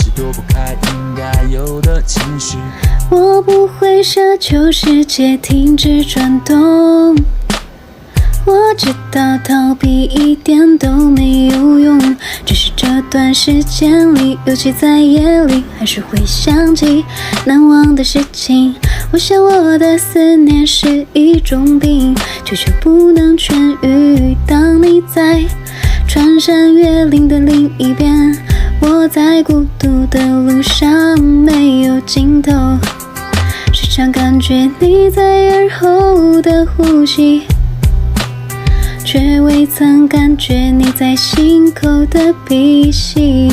是躲不开应该有的情绪。我不会奢求世界停止转动，我知道逃避一点都没有用，只是这段时间里，尤其在夜里，还是会想起难忘的事情。我想我的思念是一种病，却不能痊愈。当你在穿山越岭的另一边，我在孤独的路上没有尽头，时常感觉你在耳后的呼吸，却未曾感觉你在心口的鼻息。